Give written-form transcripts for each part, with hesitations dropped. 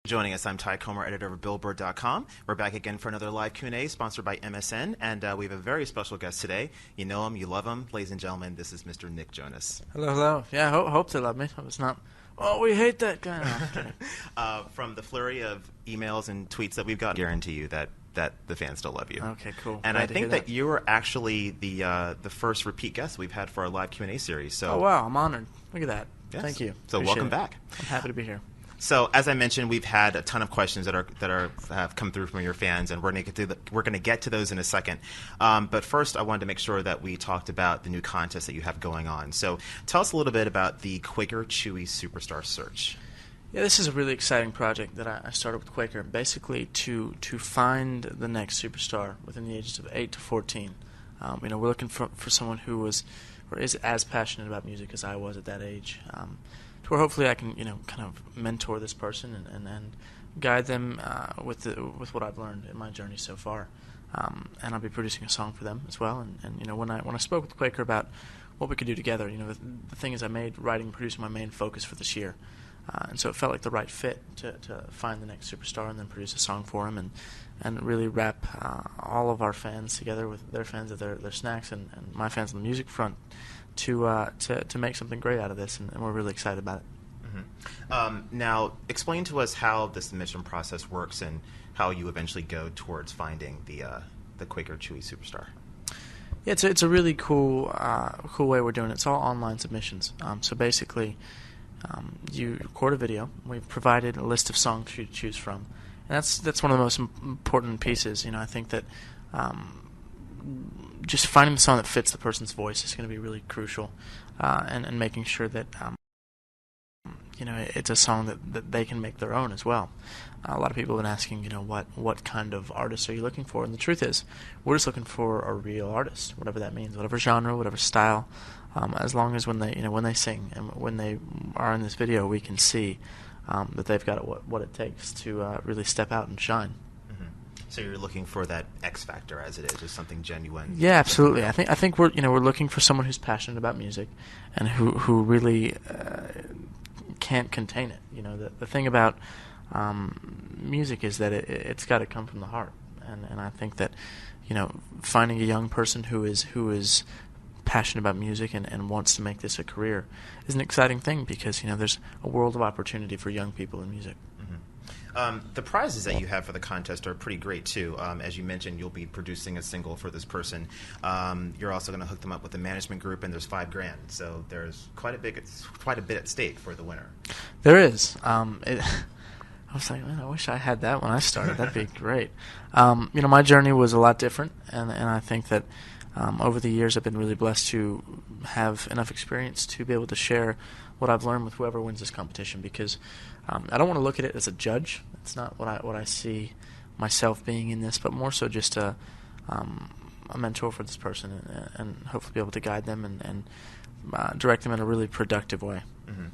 Joining us, I'm Ty Comer, editor of Billboard.com. We're back again for another live Q&A sponsored by MSN, and we have a very special guest today. You know him, you love him. Ladies and gentlemen, this is Mr. Nick Jonas. Hello, hello. Yeah, hope they love me. It's not, oh, we hate that guy. No, I'm kidding. From the flurry of emails and tweets that we've got, I guarantee you that the fans still love you. Okay, cool. And Glad I to think hear that you were actually the first repeat guest we've had for our live Q&A series. So, oh, wow, I'm honored. Look at that. yes. Thank you. So Appreciate welcome it. back. I'm happy to be here. So, as I mentioned, we've had a ton of questions that have come through from your fans, and we're going to get to those in a second. But first, I wanted to make sure that we talked about the new contest that you have going on. So, tell us a little bit about the Quaker Chewy Superstar Search. Yeah, this is a really exciting project that I started with Quaker, basically to find the next superstar within the ages of 8 to 14. We're looking for someone who was or is as passionate about music as I was at that age. To where hopefully I can, kind of mentor this person and guide them with what I've learned in my journey so far. And I'll be producing a song for them as well. And when I spoke with Quaker about what we could do together, the thing is I made writing and producing my main focus for this year. And so it felt like the right fit to find the next superstar and then produce a song for him and really wrap all of our fans together with their fans of their snacks and my fans on the music front to make something great out of this, and we're really excited about it. Mm-hmm. Now, explain to us how the submission process works and how you eventually go towards finding the Quaker Chewy Superstar. Yeah, it's a really cool way we're doing it. It's all online submissions. So basically, you record a video. We've provided a list of songs for you to choose from, and that's one of the most important pieces. I think that just finding the song that fits the person's voice is going to be really crucial, and making sure that it's a song that they can make their own as well. A lot of people have been asking, what kind of artist are you looking for? And the truth is, we're just looking for a real artist, whatever that means, whatever genre, whatever style. As long as when they sing and when they are in this video, we can see that they've got what it takes to really step out and shine. Mm-hmm. So you're looking for that X factor, as it is, just something genuine. Yeah, absolutely. I think we're looking for someone who's passionate about music and who really can't contain it. The thing about music is that it's got to come from the heart, and I think that finding a young person who is passionate about music and wants to make this a career is an exciting thing because there's a world of opportunity for young people in music. Mm-hmm. The prizes that you have for the contest are pretty great too. As you mentioned, you'll be producing a single for this person. You're also going to hook them up with a management group, and there's $5,000. So there's quite a bit at stake for the winner. There is. I was like, man, I wish I had that when I started. That'd be great. My journey was a lot different, and I think that over the years I've been really blessed to have enough experience to be able to share what I've learned with whoever wins this competition, because I don't want to look at it as a judge. It's not what I see myself being in this, but more so just a mentor for this person and hopefully be able to guide them and direct them in a really productive way. Mm-hmm.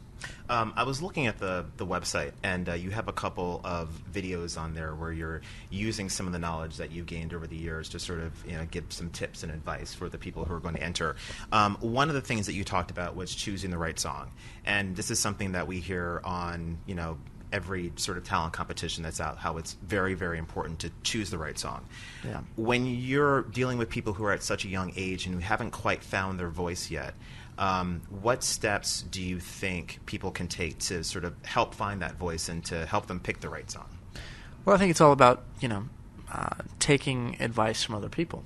I was looking at the website, and you have a couple of videos on there where you're using some of the knowledge that you've gained over the years to sort of give some tips and advice for the people who are going to enter. One of the things that you talked about was choosing the right song, and this is something that we hear on every sort of talent competition that's out, how it's very, very important to choose the right song. Yeah. When you're dealing with people who are at such a young age and who haven't quite found their voice yet, what steps do you think people can take to sort of help find that voice and to help them pick the right song? Well, I think it's all about taking advice from other people.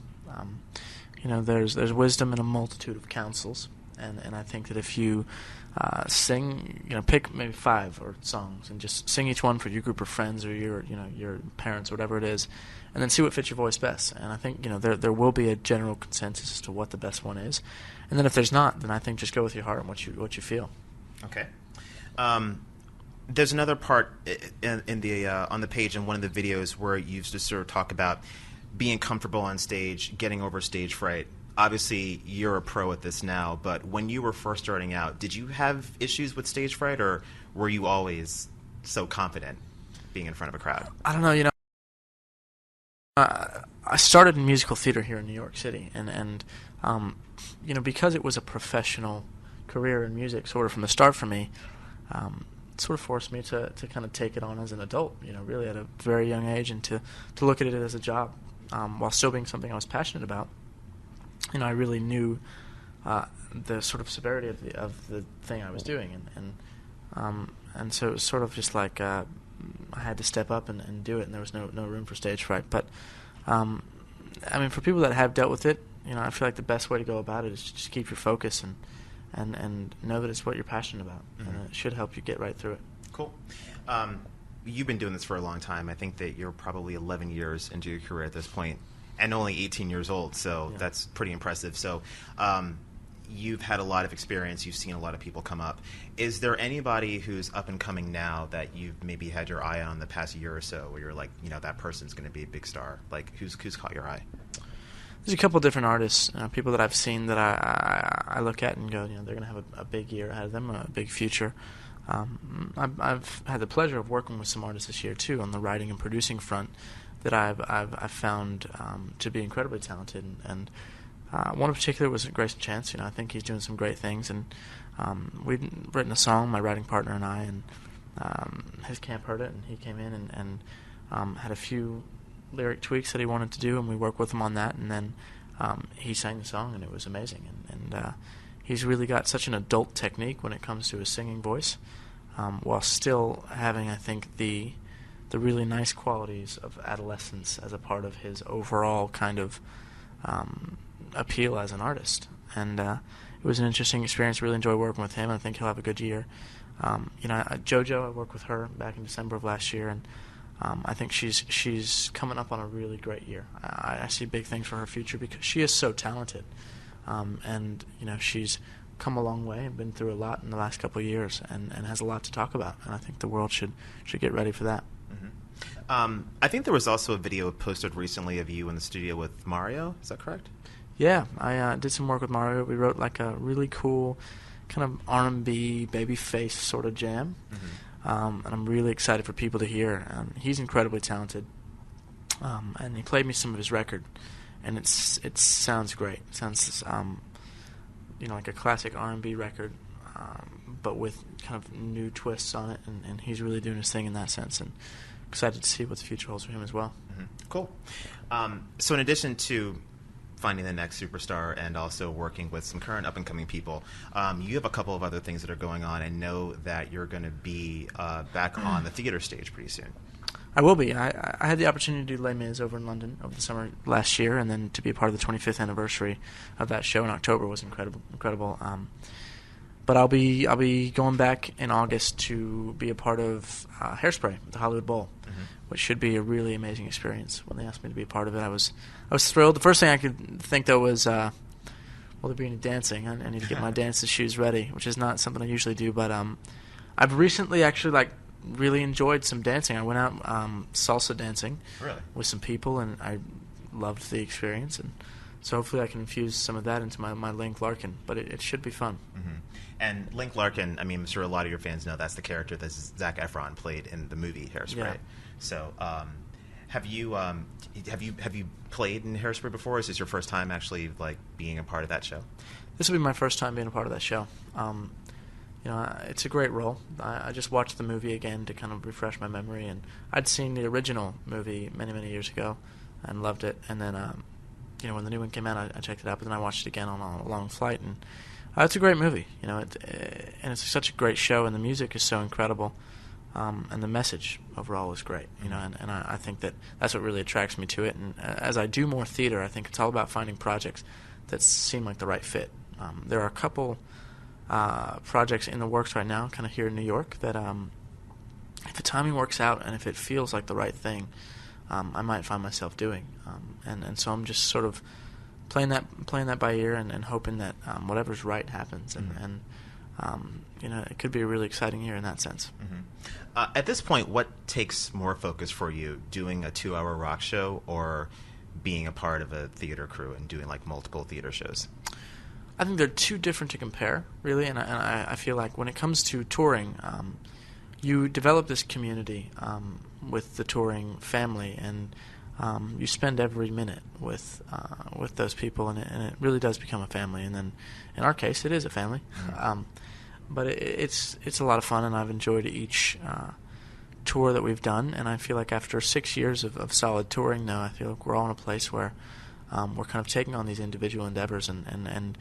There's wisdom in a multitude of counsels, and I think that if you sing, pick maybe 5 or songs and just sing each one for your group of friends or your parents or whatever it is, and then see what fits your voice best. And I think there will be a general consensus as to what the best one is. And then if there's not, then I think just go with your heart and what you feel. Okay. There's another part in the on the page in one of the videos where you just sort of talk about being comfortable on stage, getting over stage fright. Obviously, you're a pro at this now, but when you were first starting out, did you have issues with stage fright, or were you always so confident being in front of a crowd? I don't know. I started in musical theater here in New York City, and because it was a professional career in music, sort of from the start for me, sort of forced me to kind of take it on as an adult, really at a very young age, and to look at it as a job, while still being something I was passionate about. I really knew the sort of severity of the thing I was doing, and so it was sort of just like I had to step up and do it, and there was no room for stage fright. But for people that have dealt with it, I feel like the best way to go about it is to just keep your focus and know that it's what you're passionate about, and it should help you get right through it. Cool. You've been doing this for a long time. I think that you're probably 11 years into your career at this point, and only 18 years old, so that's pretty impressive. So you've had a lot of experience. You've seen a lot of people come up. Is there anybody who's up and coming now that you've maybe had your eye on the past year or so, where you're like, that person's going to be a big star? Like, who's caught your eye? There's a couple of different artists, people that I've seen that I look at and go, they're going to have a big year ahead of them, a big future. I've had the pleasure of working with some artists this year too on the writing and producing front that I've found to be incredibly talented, and one in particular was Grayson Chance. I think he's doing some great things, and we'd written a song, my writing partner and I, and his camp heard it, and he came in and had a few lyric tweaks that he wanted to do, and we worked with him on that, and then he sang the song, and it was amazing, and he's really got such an adult technique when it comes to his singing voice, while still having, I think, the really nice qualities of adolescence as a part of his overall kind of appeal as an artist. And it was an interesting experience. Really enjoyed working with him. I think he'll have a good year. JoJo, I worked with her back in December of last year, and I think she's coming up on a really great year. I see big things for her future because she is so talented, and she's come a long way and been through a lot in the last couple of years, and has a lot to talk about. And I think the world should get ready for that. Mm-hmm. I think there was also a video posted recently of you in the studio with Mario. Is that correct? Yeah, I did some work with Mario. We wrote like a really cool kind of R&B babyface sort of jam. Mm-hmm. And I'm really excited for people to hear. He's incredibly talented, and he played me some of his record, and it sounds great. It sounds like a classic R&B record, but with kind of new twists on it, and he's really doing his thing in that sense, and excited to see what the future holds for him as well. Mm-hmm. Cool. So in addition to finding the next superstar and also working with some current up-and-coming people, you have a couple of other things that are going on. I know that you're going to be back on the theater stage pretty soon. I will be. I had the opportunity to do Les Mis over in London over the summer last year, and then to be a part of the 25th anniversary of that show in October was incredible. But I'll be going back in August to be a part of Hairspray at the Hollywood Bowl, mm-hmm. which should be a really amazing experience. When they asked me to be a part of it, I was thrilled. The first thing I could think though was, will there be any dancing? I need to get my dance shoes ready, which is not something I usually do. But I've recently actually really enjoyed some dancing. I went out salsa dancing with some people, and I loved the experience. And so hopefully I can infuse some of that into my Link Larkin. But it should be fun. Mm-hmm. And Link Larkin, I'm sure a lot of your fans know that's the character that Zac Efron played in the movie Hairspray. Yeah. So, have you played in Hairspray before? Or is this your first time actually being a part of that show? This will be my first time being a part of that show. It's a great role. I just watched the movie again to kind of refresh my memory, and I'd seen the original movie many years ago and loved it. And then, when the new one came out, I checked it out, but then I watched it again on a long flight, and it's a great movie. And it's such a great show, and the music is so incredible, and the message overall is great. And I think that's what really attracts me to it. And as I do more theater, I think it's all about finding projects that seem like the right fit. There are a couple projects in the works right now, kind of here in New York, that if the timing works out and if it feels like the right thing, I might find myself doing. And so I'm just sort of playing that by ear and hoping that whatever's right happens. And it could be a really exciting year in that sense. Mm-hmm. At this point, what takes more focus for you, doing a 2-hour rock show or being a part of a theater crew and doing multiple theater shows? I think they're too different to compare, really, and I feel like when it comes to touring, you develop this community with the touring family, and you spend every minute with those people, and it really does become a family. And then, in our case, it is a family. Mm-hmm. But it's a lot of fun, and I've enjoyed each tour that we've done. And I feel like after 6 years of solid touring now, I feel like we're all in a place where we're kind of taking on these individual endeavors and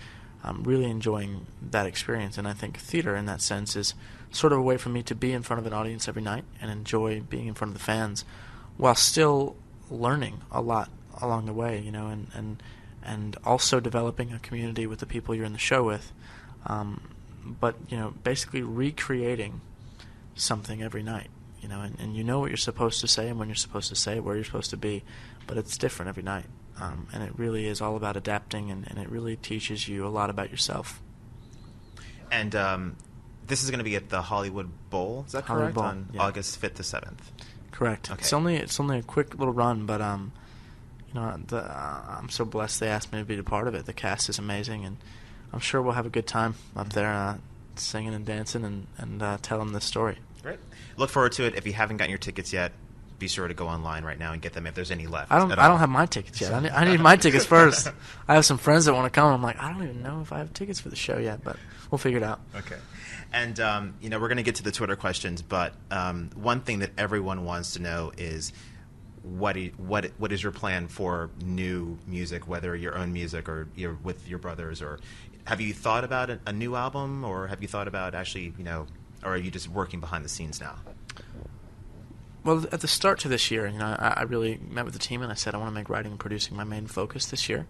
really enjoying that experience. And I think theater, in that sense, is sort of a way for me to be in front of an audience every night and enjoy being in front of the fans while still learning a lot along the way, you know, and also developing a community with the people you're in the show with. But, you know, basically recreating something every night, you know, and you know what you're supposed to say and when you're supposed to say it, where you're supposed to be, but it's different every night. And it really is all about adapting, and it really teaches you a lot about yourself. And this is going to be at the Hollywood Bowl, is that Hollywood correct? Bowl, On yeah. August 5th to 7th. Correct. Okay. It's only a quick little run, but you know, I'm so blessed they asked me to be a part of it. The cast is amazing, and I'm sure we'll have a good time up there singing and dancing and telling this story. Great. Look forward to it. If you haven't gotten your tickets yet, be sure to go online right now and get them if there's any left. I don't have my tickets yet. I need my tickets first. I have some friends that want to come. I'm like, I don't even know if I have tickets for the show yet, but we'll figure it out. Okay. And, you know, we're going to get to the Twitter questions, but one thing that everyone wants to know is what is your plan for new music, whether your own music or you're with your brothers, or have you thought about a new album, or have you thought about actually, you know, or are you just working behind the scenes now? Well, at the start to this year, you know, I really met with the team and I said I want to make writing and producing my main focus this year.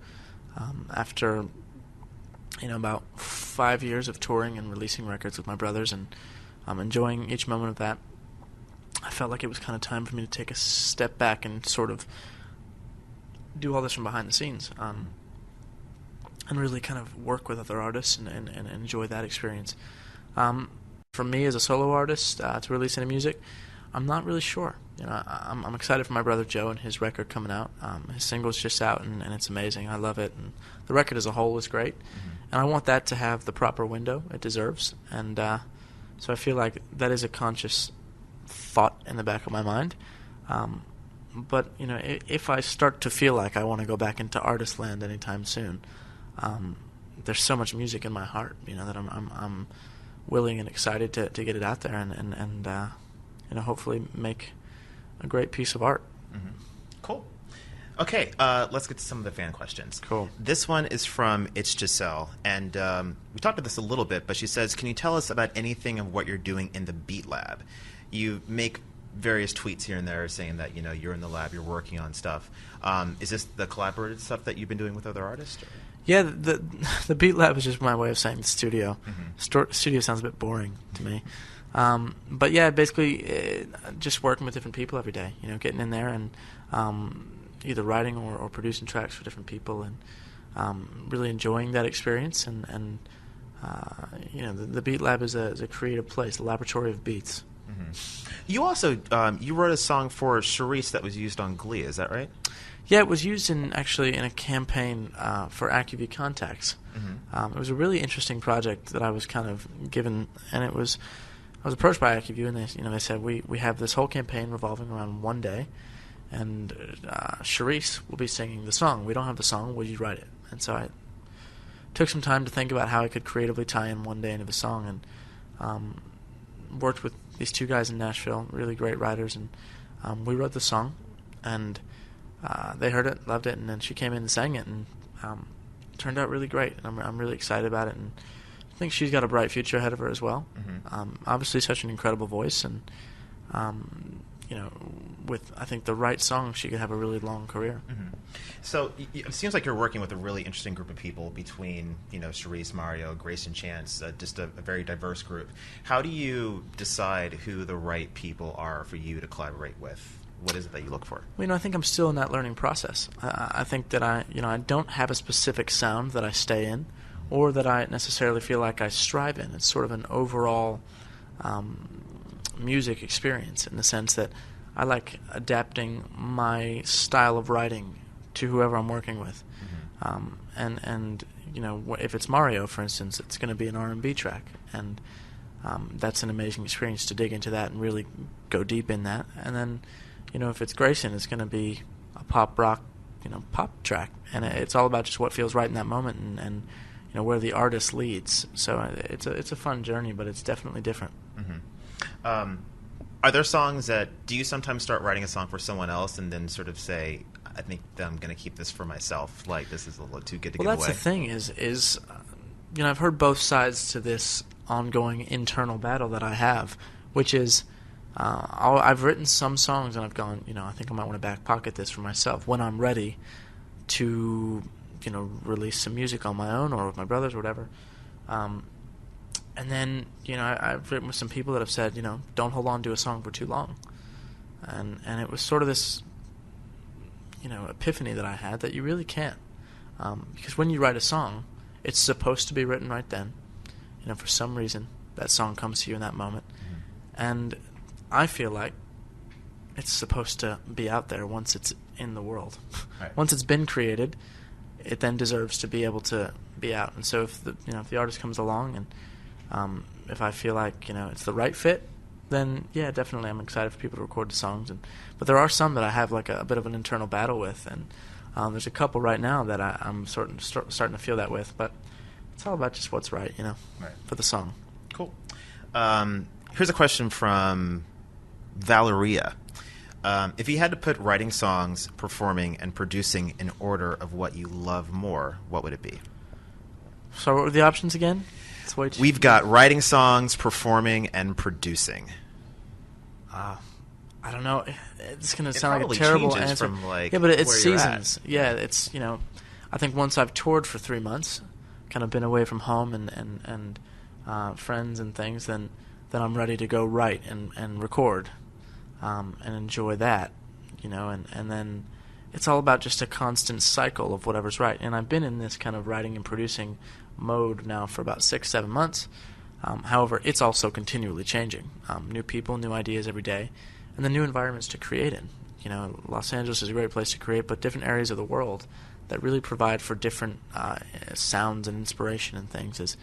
After, you know, about 5 years of touring and releasing records with my brothers and enjoying each moment of that, I felt like it was kind of time for me to take a step back and sort of do all this from behind the scenes, and really kind of work with other artists and enjoy that experience. For me as a solo artist, to release any music, I'm not really sure. You know, I'm excited for my brother Joe and his record coming out. His single's just out, and it's amazing. I love it, and the record as a whole is great. And I want that to have the proper window it deserves. And so I feel like that is a conscious thought in the back of my mind. But, you know, if I start to feel like I want to go back into artist land anytime soon, there's so much music in my heart, you know, that I'm willing and excited to get it out there and you know, hopefully make a great piece of art. Mm-hmm. Cool. Okay, let's get to some of the fan questions. Cool. This one is from It's Giselle, and we talked about this a little bit, but she says, can you tell us about anything of what you're doing in the Beat Lab? You make various tweets here and there saying that, you know, you're in the lab, you're working on stuff. Is this the collaborative stuff that you've been doing with other artists? Or? Yeah, the Beat Lab is just my way of saying the studio. Mm-hmm. Studio sounds a bit boring to me. But yeah, basically just working with different people every day, you know, getting in there and either writing or producing tracks for different people, and really enjoying that experience. And you know, the Beat Lab is a creative place, a laboratory of beats. Mm-hmm. You also you wrote a song for Charisse that was used on Glee, is that right? Yeah, it was used actually in a campaign for AccuView Contacts. Mm-hmm. It was a really interesting project that I was kind of given, and I was approached by AccuView, and they said we have this whole campaign revolving around one day, and Charisse will be singing the song. We don't have the song. Will you write it? And so I took some time to think about how I could creatively tie in one day into the song, and worked with these two guys in Nashville, really great writers, and we wrote the song, and they heard it, loved it, and then she came in and sang it, and it turned out really great. And I'm really excited about it, and I think she's got a bright future ahead of her as well. Mm-hmm. Obviously, such an incredible voice, and you know, with I think the right song, she could have a really long career. Mm-hmm. So it seems like you're working with a really interesting group of people between, you know, Charisse, Mario, Grace, and Chance, just a very diverse group. How do you decide who the right people are for you to collaborate with? What is it that you look for? Well, you know, I think I'm still in that learning process. I think that I don't have a specific sound that I stay in, or that I necessarily feel like I strive in. It's sort of an overall music experience, in the sense that I like adapting my style of writing to whoever I'm working with. Mm-hmm. And you know, if it's Mario, for instance, it's going to be an R&B track, and that's an amazing experience to dig into that and really go deep in that. And then, you know, if it's Grayson, it's going to be a pop rock, you know, pop track, and it's all about just what feels right in that moment, and where the artist leads. So it's a fun journey, but it's definitely different. Mm-hmm. Are there songs that, do you sometimes start writing a song for someone else and then sort of say, I think that I'm going to keep this for myself, like this is a little too good to give away? Well, that's the thing is I've heard both sides to this ongoing internal battle that I have, which is I've written some songs and I've gone, I think I might want to back pocket this for myself when I'm ready to, release some music on my own or with my brothers or whatever. And then, I've written with some people that have said, don't hold on to a song for too long. And it was sort of this, epiphany that I had that you really can't. Because when you write a song, it's supposed to be written right then. For some reason, that song comes to you in that moment. Mm-hmm. And I feel like it's supposed to be out there once it's in the world. Right. Once it's been created, it then deserves to be able to be out. And so if the artist comes along and if I feel like it's the right fit, then yeah, definitely I'm excited for people to record the songs. But there are some that I have like a bit of an internal battle with, and there's a couple right now that I'm starting to feel that with. But it's all about just what's right, right, for the song. Cool. Here's a question from Valeria. If you had to put writing songs, performing, and producing in order of what you love more, what would it be? So what were the options again? We've got writing songs, performing, and producing. I don't know. It's going to sound like a terrible answer. From but it's seasons. Yeah, it's I think once I've toured for 3 months, kind of been away from home and friends and things, then I'm ready to go write and record, and enjoy that, and then it's all about just a constant cycle of whatever's right. And I've been in this kind of writing and producing mode now for about 6-7 months. However, it's also continually changing. New people, new ideas every day, and then new environments to create in. Los Angeles is a great place to create, but different areas of the world that really provide for different sounds and inspiration and things.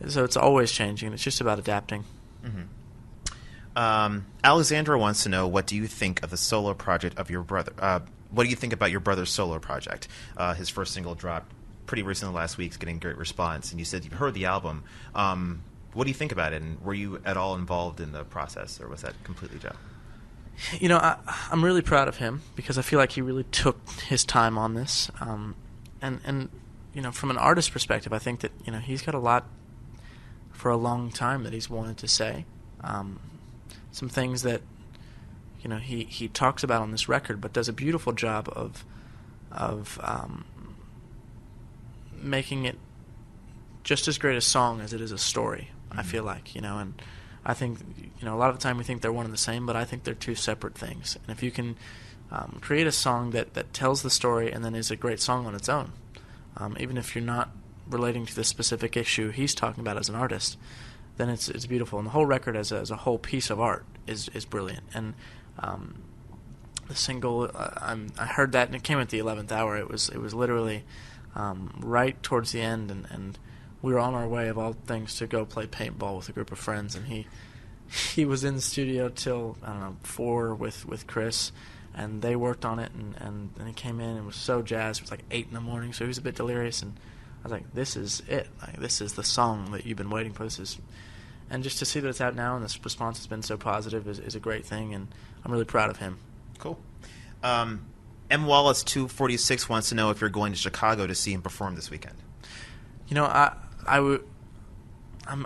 So it's always changing, and it's just about adapting. Mm-hmm. Alexandra wants to know, what do you think of the solo project of your brother? What do you think about your brother's solo project? His first single dropped pretty recently last week. It's getting great response, and you said you've heard the album. What do you think about it, and were you at all involved in the process, or was that completely Joe? I'm really proud of him because I feel like he really took his time on this. And from an artist perspective, I think that he's got a lot for a long time that he's wanted to say. Some things that he talks about on this record, but does a beautiful job of making it just as great a song as it is a story. Mm-hmm. I feel like, and I think, a lot of the time we think they're one and the same, but I think they're two separate things. And if you can create a song that tells the story and then is a great song on its own, even if you're not relating to the specific issue he's talking about as an artist, then it's beautiful. And the whole record as a whole piece of art is brilliant. And the single, I heard that, and it came at the 11th hour. It was literally right towards the end, and we were on our way, of all things, to go play paintball with a group of friends, and he was in the studio till 4 with Chris, and they worked on it, and then he came in and was so jazzed. It was like 8 in the morning, so he was a bit delirious, and I was like, this is it. Like, this is the song that you've been waiting for. And just to see that it's out now and this response has been so positive is a great thing, and I'm really proud of him. Cool. M. Wallace 246 wants to know if you're going to Chicago to see him perform this weekend. I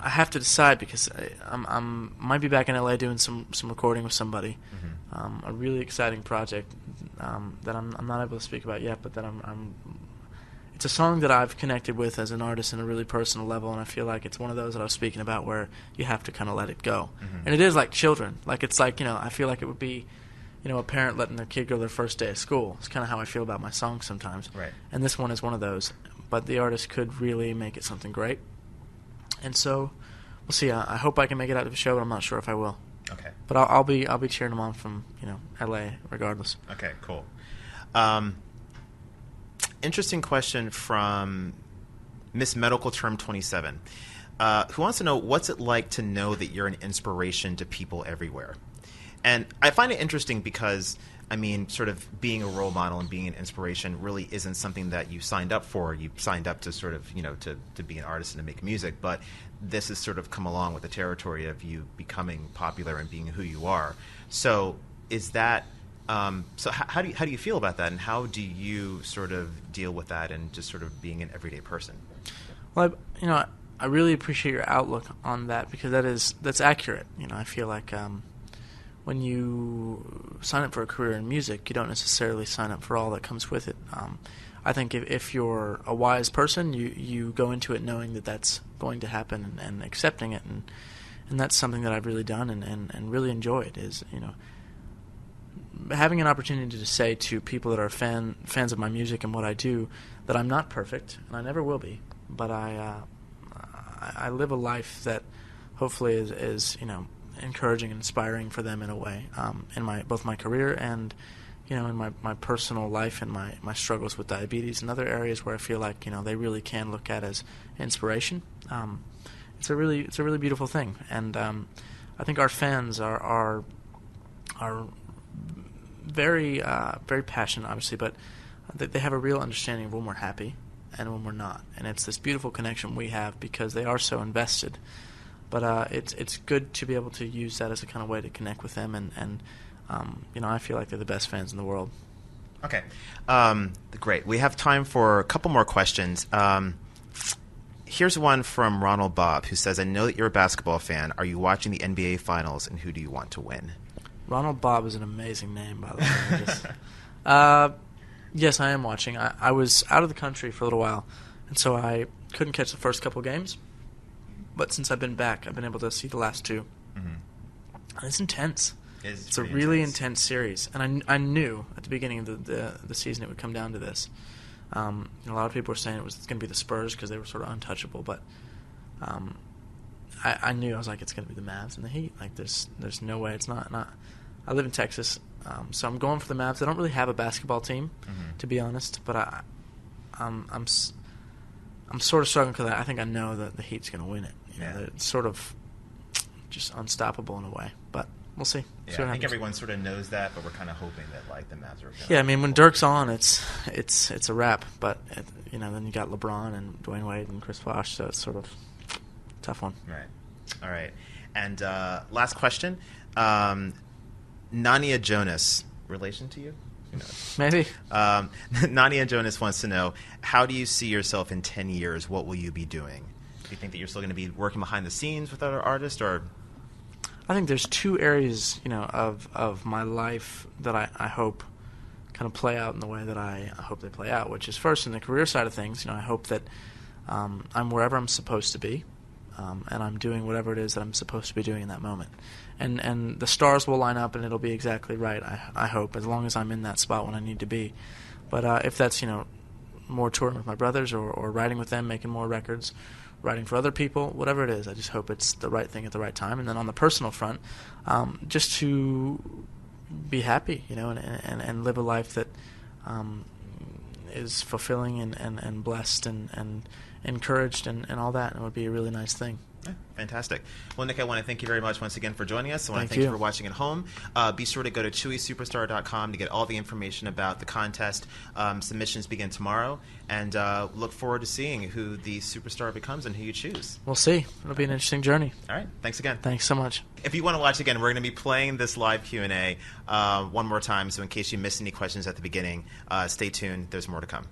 have to decide because I might be back in LA doing some recording with somebody. Mm-hmm. A really exciting project that I'm not able to speak about yet, but that it's a song that I've connected with as an artist in a really personal level, and I feel like it's one of those that I was speaking about where you have to kind of let it go. Mm-hmm. And it is like children. Like, it's like, I feel like it would be, a parent letting their kid go their first day of school. It's kind of how I feel about my songs sometimes. Right. And this one is one of those. But the artist could really make it something great. And so we'll see. I hope I can make it out to the show, but I'm not sure if I will. Okay. But I'll be cheering him on from LA regardless. Okay, cool. Interesting question from Miss Medical Term 27, who wants to know, what's it like to know that you're an inspiration to people everywhere? And I find it interesting because, I mean, sort of being a role model and being an inspiration really isn't something that you signed up for. You signed up to sort of, to be an artist and to make music. But this has sort of come along with the territory of you becoming popular and being who you are. So is that, so how do you feel about that? And how do you sort of deal with that and just sort of being an everyday person? Well, I really appreciate your outlook on that, because that's accurate. I feel like when you sign up for a career in music, you don't necessarily sign up for all that comes with it. I think if you're a wise person, you go into it knowing that that's going to happen and accepting it, and that's something that I've really done and really enjoyed, is having an opportunity to say to people that are fans of my music and what I do that I'm not perfect, and I never will be, but I live a life that hopefully is encouraging and inspiring for them in a way, in both my career and in my personal life and my struggles with diabetes and other areas where I feel like they really can look at as inspiration. It's a really beautiful thing, and I think our fans are very very passionate, obviously, but they have a real understanding of when we're happy and when we're not, and it's this beautiful connection we have because they are so invested. But it's good to be able to use that as a kind of way to connect with them, and I feel like they're the best fans in the world. Okay, great. We have time for a couple more questions. Here's one from Ronald Bob, who says, I know that you're a basketball fan. Are you watching the NBA Finals, and who do you want to win? Ronald Bob is an amazing name, by the way. Yes, I am watching. I was out of the country for a little while, and so I couldn't catch the first couple games. But since I've been back, I've been able to see the last two. Mm-hmm. And it's intense. It's a really intense series. And I knew at the beginning of the season it would come down to this. A lot of people were saying it was going to be the Spurs because they were sort of untouchable. But I knew, I was like, it's going to be the Mavs and the Heat. Like, there's no way it's not. I live in Texas, so I'm going for the Mavs. They don't really have a basketball team, to be honest. But I'm sort of struggling because I think I know that the Heat's going to win it. It's sort of just unstoppable in a way, but we'll see. Yeah, I think everyone sort of knows that, but we're kind of hoping that like the Mavs are. Yeah, I mean, when Dirk's on, it's a wrap. But then you got LeBron and Dwayne Wade and Chris Bosh, so it's sort of a tough one. Right. All right. And last question, Nick Jonas, relation to you? Maybe. Nick Jonas wants to know, how do you see yourself in 10 years? What will you be doing? Do you think that you're still going to be working behind the scenes with other artists, or? I think there's two areas, of my life that I hope kind of play out in the way that I hope they play out, which is first in the career side of things. I hope that I'm wherever I'm supposed to be, and I'm doing whatever it is that I'm supposed to be doing in that moment. And the stars will line up, and it'll be exactly right, I hope, as long as I'm in that spot when I need to be. But if that's, more touring with my brothers or writing with them, making more records, writing for other people, whatever it is, I just hope it's the right thing at the right time. And then on the personal front, just to be happy, and live a life that is fulfilling and blessed and encouraged and all that. And it would be a really nice thing. Yeah, fantastic. Well, Nick, I want to thank you very much once again for joining us. I want to Thank thank you you for watching at home. Be sure to go to chewysuperstar.com to get all the information about the contest. Submissions begin tomorrow, and look forward to seeing who the superstar becomes and who you choose. We'll see. It'll be an interesting journey. All right. Thanks again. Thanks so much. If you want to watch again, we're going to be playing this live Q&A one more time, so in case you missed any questions at the beginning, stay tuned. There's more to come.